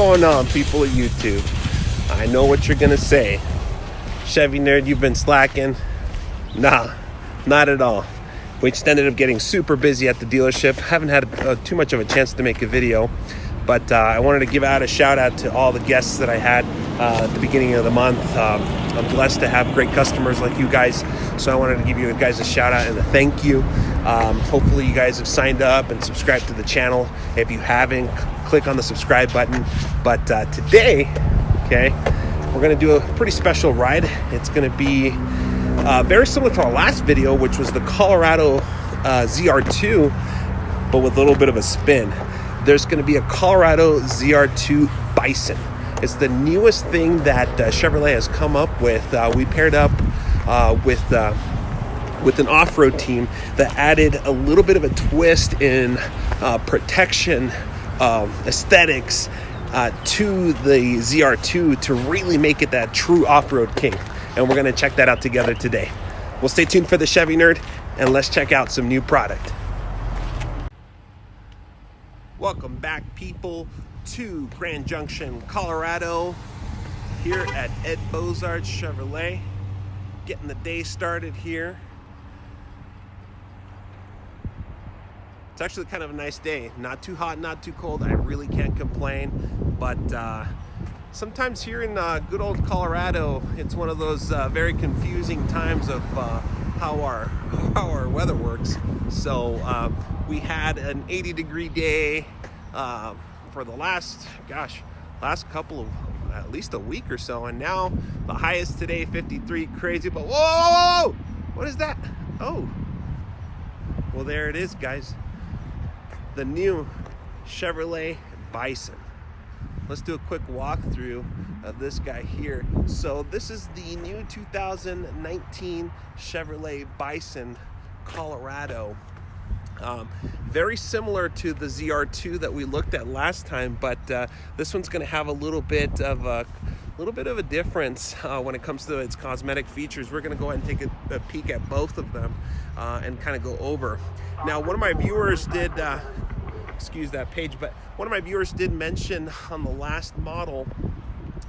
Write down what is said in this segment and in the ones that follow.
going on, people of YouTube? I know what you're gonna say. Chevy Nerd, you've been slacking. Nah, not at all. We just ended up getting super busy at the dealership. Haven't had too much of a chance to make a video, but I wanted to give out a shout out to all the guests that I had at the beginning of the month. I'm blessed to have great customers like you guys, so I wanted to give you guys a shout out and a thank you. Hopefully you guys have signed up and subscribed to the channel. If you haven't, click on the subscribe button. But today, okay, we're gonna do a pretty special ride. It's gonna be very similar to our last video, which was the Colorado ZR2, but with a little bit of a spin. There's gonna be a Colorado ZR2 Bison. It's the newest thing that Chevrolet has come up with. We paired up with an off-road team that added a little bit of a twist in protection, aesthetics to the ZR2 to really make it that true off-road king. And we're going to check that out together today. Well, stay tuned for the Chevy Nerd, and let's check out some new product. Welcome back, people, to Grand Junction, Colorado, here at Ed Bozard Chevrolet. Getting the day started here. It's actually kind of a nice day. Not too hot, not too cold. I really can't complain. But sometimes here in good old Colorado, it's one of those very confusing times of how our weather works. So we had an 80-degree day for the last couple of, at least a week or so, and now the highest today, 53. Crazy, but whoa! What is that? Oh, well, there it is, guys. The new Chevrolet Bison. Let's do a quick walkthrough of this guy here. So this is the new 2019 Chevrolet Bison Colorado. Very similar to the ZR2 that we looked at last time, but this one's going to have a little bit of a difference when it comes to its cosmetic features. We're going to go ahead and take a peek at both of them and kind of go over. Now, one of my viewers did, excuse that page, but one of my viewers did mention on the last model,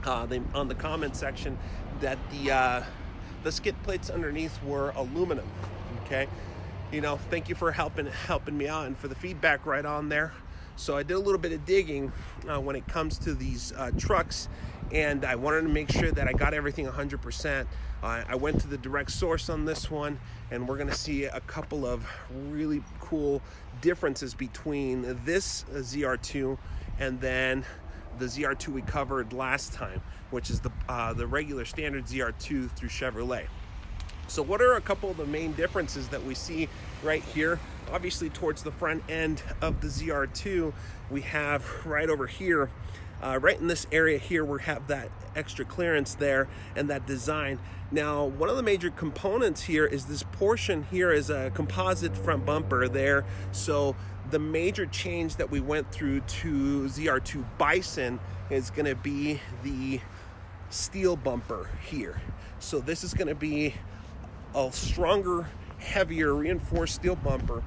on the comment section, that the skid plates underneath were aluminum. Okay, you know, thank you for helping me out and for the feedback right on there. So I did a little bit of digging when it comes to these trucks, and I wanted to make sure that I got everything 100%. I went to the direct source on this one, and we're going to see a couple of really cool differences between this ZR2 and then the ZR2 we covered last time, which is the regular standard ZR2 through Chevrolet. So what are a couple of the main differences that we see right here? Obviously, towards the front end of the ZR2, we have right over here, right in this area here, we have that extra clearance there and that design. Now, one of the major components here is this portion here is a composite front bumper there. So the major change that we went through to ZR2 Bison is going to be the steel bumper here. So this is going to be a stronger, heavier, reinforced steel bumper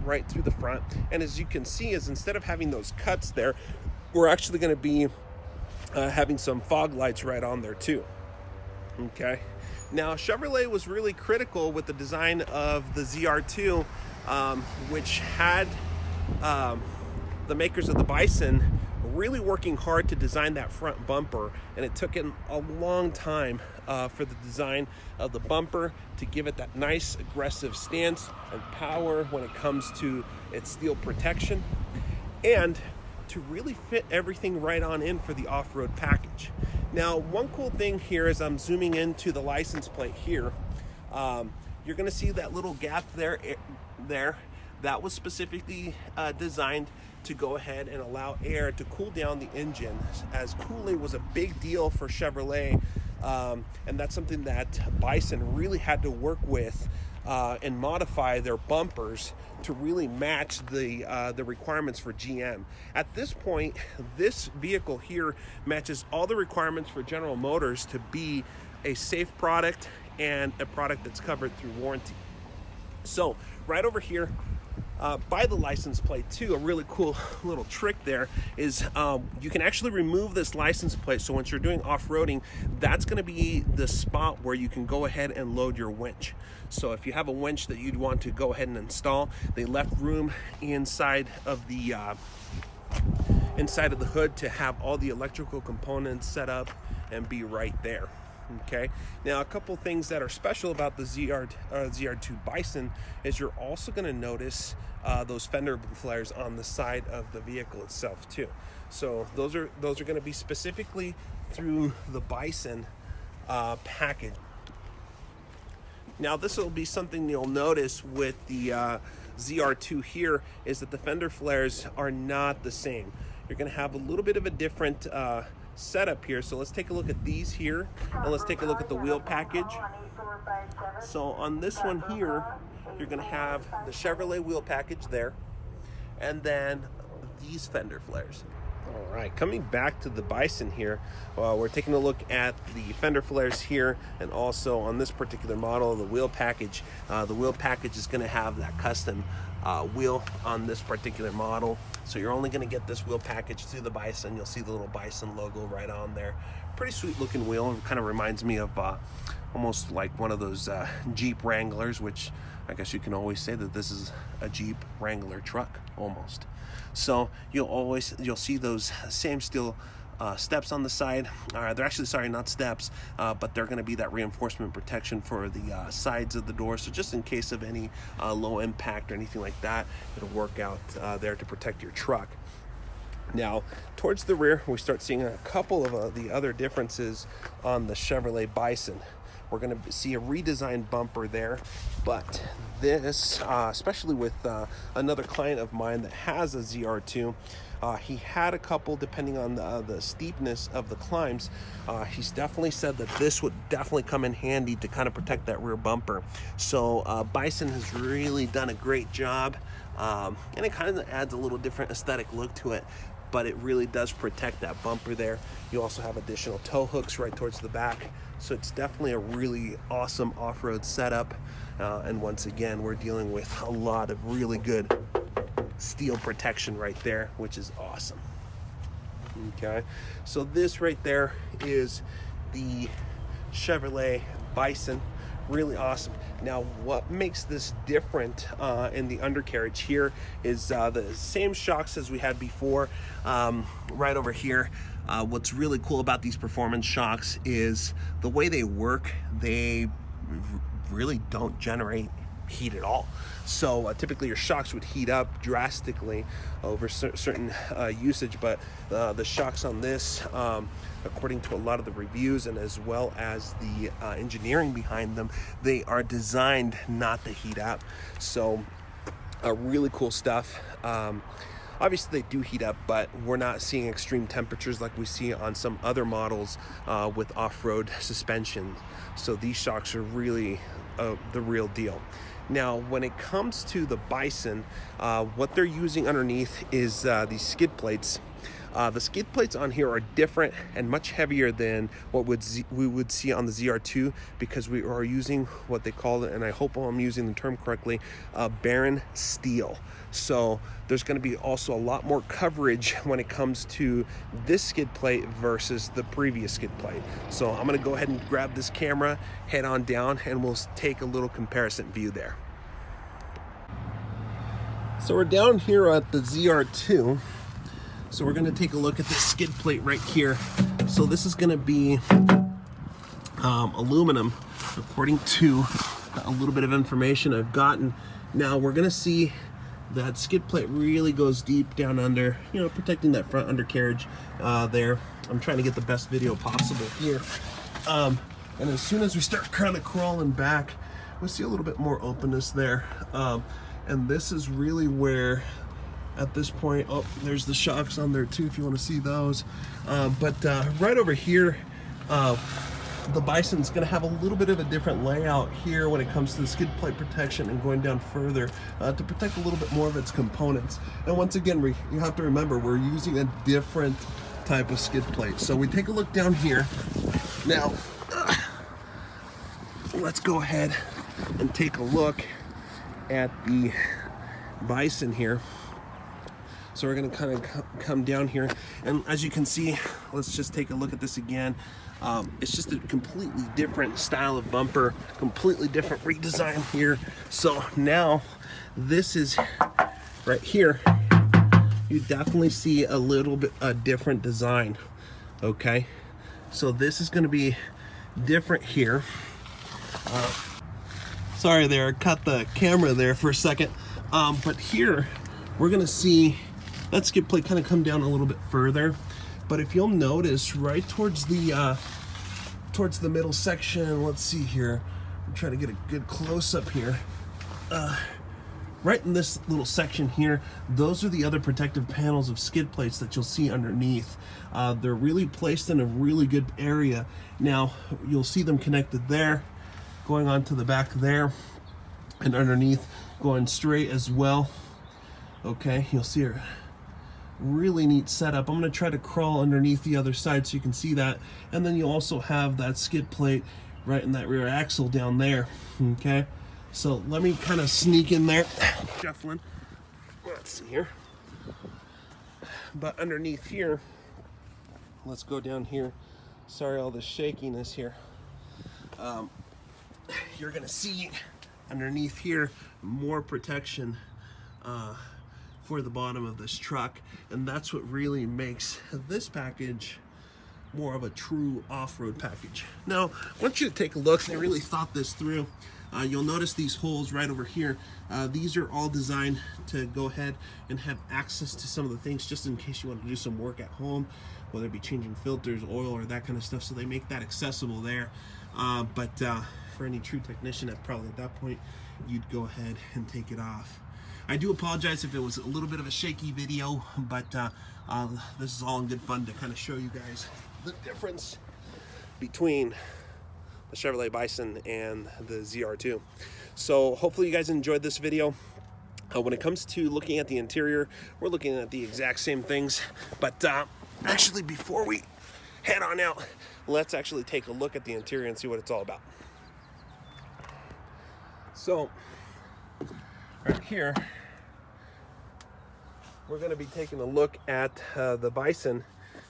right through the front. And as you can see, is instead of having those cuts there, we're actually going to be having some fog lights right on there too. Okay. Now, Chevrolet was really critical with the design of the ZR2, which had the makers of the Bison really working hard to design that front bumper, and it took a long time for the design of the bumper to give it that nice aggressive stance and power when it comes to its steel protection, and to really fit everything right on in for the off-road package. Now, one cool thing here is I'm zooming into the license plate here. You're going to see that little gap there. That was specifically designed to go ahead and allow air to cool down the engine, as cooling was a big deal for Chevrolet, and that's something that Bison really had to work with and modify their bumpers to really match the requirements for GM. At this point, this vehicle here matches all the requirements for General Motors to be a safe product and a product that's covered through warranty. So right over here, by the license plate too. A really cool little trick there is you can actually remove this license plate, so once you're doing off-roading, that's going to be the spot where you can go ahead and load your winch. So if you have a winch that you'd want to go ahead and install, they left room inside of the hood to have all the electrical components set up and be right there. Okay, now a couple things that are special about the ZR2 Bison is you're also going to notice those fender flares on the side of the vehicle itself too. So those are going to be specifically through the Bison package. Now this will be something you'll notice with the ZR2 here, is that the fender flares are not the same. You're going to have a little bit of a different setup here. So let's take a look at these here, and let's take a look at the wheel package. So on this one here, you're going to have the Chevrolet wheel package there, and then these fender flares. All right, coming back to the Bison here, we're taking a look at the fender flares here, and also on this particular model, the wheel package. The wheel package is going to have that custom wheel on this particular model. So you're only going to get this wheel package through the Bison. You'll see the little Bison logo right on there. Pretty sweet looking wheel. It kind of reminds me of almost like one of those Jeep Wranglers, which I guess you can always say that this is a Jeep Wrangler truck almost. So you'll see those same steel steps on the side. They're actually, sorry, not steps, but they're going to be that reinforcement protection for the sides of the door. So just in case of any low impact or anything like that, it'll work out there to protect your truck. Now, towards the rear, we start seeing a couple of the other differences on the Chevrolet Bison. We're going to see a redesigned bumper there, but this, especially with another client of mine that has a ZR2, he had a couple, depending on the steepness of the climbs. He's definitely said that this would definitely come in handy to kind of protect that rear bumper. So Bison has really done a great job, and it kind of adds a little different aesthetic look to it, but it really does protect that bumper there. You also have additional tow hooks right towards the back. So it's definitely a really awesome off-road setup. And once again, we're dealing with a lot of really good steel protection right there, which is awesome. Okay, so this right there is the Chevrolet Bison. Really awesome. Now, what makes this different in the undercarriage here is the same shocks as we had before, right over here. What's really cool about these performance shocks is the way they work. They really don't generate heat at all. So typically your shocks would heat up drastically over certain usage, but the shocks on this, according to a lot of the reviews and as well as the engineering behind them, they are designed not to heat up. So really cool stuff. Obviously they do heat up, but we're not seeing extreme temperatures like we see on some other models with off-road suspension. So these shocks are really the real deal. Now, when it comes to the Bison, what they're using underneath is these skid plates. The skid plates on here are different and much heavier than what we would see on the ZR2, because we are using what they call it, and I hope I'm using the term correctly, barren steel. So there's going to be also a lot more coverage when it comes to this skid plate versus the previous skid plate. So I'm going to go ahead and grab this camera, head on down, and we'll take a little comparison view there. So we're down here at the ZR2. So we're going to take a look at this skid plate right here. So this is going to be aluminum, according to a little bit of information I've gotten. Now we're going to see that skid plate really goes deep down under, protecting that front undercarriage there. I'm trying to get the best video possible here. And as soon as we start kind of crawling back, we see a little bit more openness there. And this is really where, at this point, there's the shocks on there too if you want to see those. But right over here, the Bison's going to have a little bit of a different layout here when it comes to the skid plate protection and going down further to protect a little bit more of its components. And once again, you have to remember, we're using a different type of skid plate. So we take a look down here. Now, let's go ahead and take a look at the Bison here. So we're gonna kind of come down here, and as you can see, let's just take a look at this again. It's just a completely different style of bumper, completely different redesign here. So now this is right here, you definitely see a little bit a different design. Okay, so this is going to be different here. Sorry there, I cut the camera there for a second. But here we're going to see that skid plate kind of come down a little bit further. But if you'll notice, right towards the middle section, let's see here, I'm trying to get a good close-up here. Right in this little section here, those are the other protective panels of skid plates that you'll see underneath. They're really placed in a really good area. Now, you'll see them connected there, going on to the back there, and underneath, going straight as well. Okay, you'll see a really neat setup. I'm going to try to crawl underneath the other side so you can see that. And then you also have that skid plate right in that rear axle down there. Okay. So let me kind of sneak in there, shuffling. Let's see here. But underneath here, let's go down here. Sorry, all the shakiness here. You're gonna see underneath here more protection for the bottom of this truck, and that's what really makes this package more of a true off-road package. Now, I want you to take a look. I really thought this through. You'll notice these holes right over here. These are all designed to go ahead and have access to some of the things just in case you want to do some work at home, whether it be changing filters, oil, or that kind of stuff. So they make that accessible there. But for any true technician, probably at that point, you'd go ahead and take it off. I do apologize if it was a little bit of a shaky video, but this is all in good fun to kind of show you guys the difference between the Chevrolet Bison and the ZR2. So hopefully you guys enjoyed this video. When it comes to looking at the interior, we're looking at the exact same things, but actually before we head on out, let's actually take a look at the interior and see what it's all about. So right here, we're going to be taking a look at the Bison.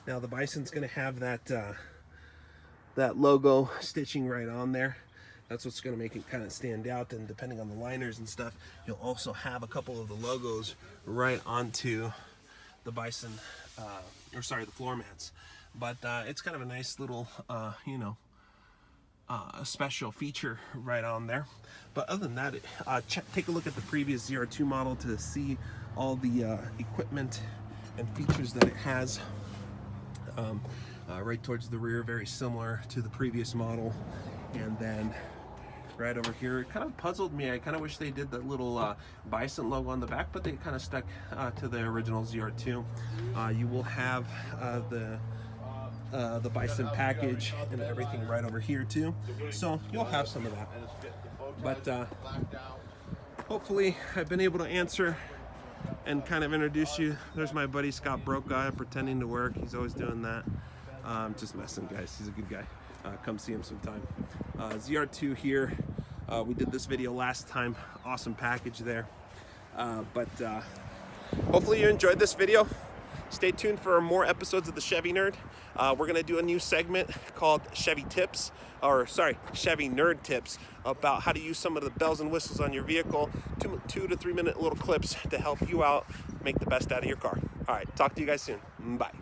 Now the Bison's going to have that logo stitching right on there. That's what's going to make it kind of stand out, and depending on the liners and stuff, you'll also have a couple of the logos right onto the Bison, the floor mats. But it's kind of a nice little, a special feature right on there. But other than that, take a look at the previous ZR2 model to see all the equipment and features that it has. Right towards the rear, very similar to the previous model. And then right over here, it kind of puzzled me. I kind of wish they did that little Bison logo on the back, but they kind of stuck to the original ZR2. You will have the Bison package and everything right over here too, so you'll have some of that. But hopefully I've been able to answer and kind of introduce you. There's my buddy Scott Broke Guy pretending to work. He's always doing that. Just messing, guys. He's a good guy. Come see him sometime. ZR2 here. We did this video last time. Awesome package there. But hopefully you enjoyed this video. Stay tuned for more episodes of the Chevy Nerd. We're gonna do a new segment called Chevy Tips, Chevy Nerd Tips, about how to use some of the bells and whistles on your vehicle. 2 to 3 minute little clips to help you out make the best out of your car. All right, talk to you guys soon. Bye.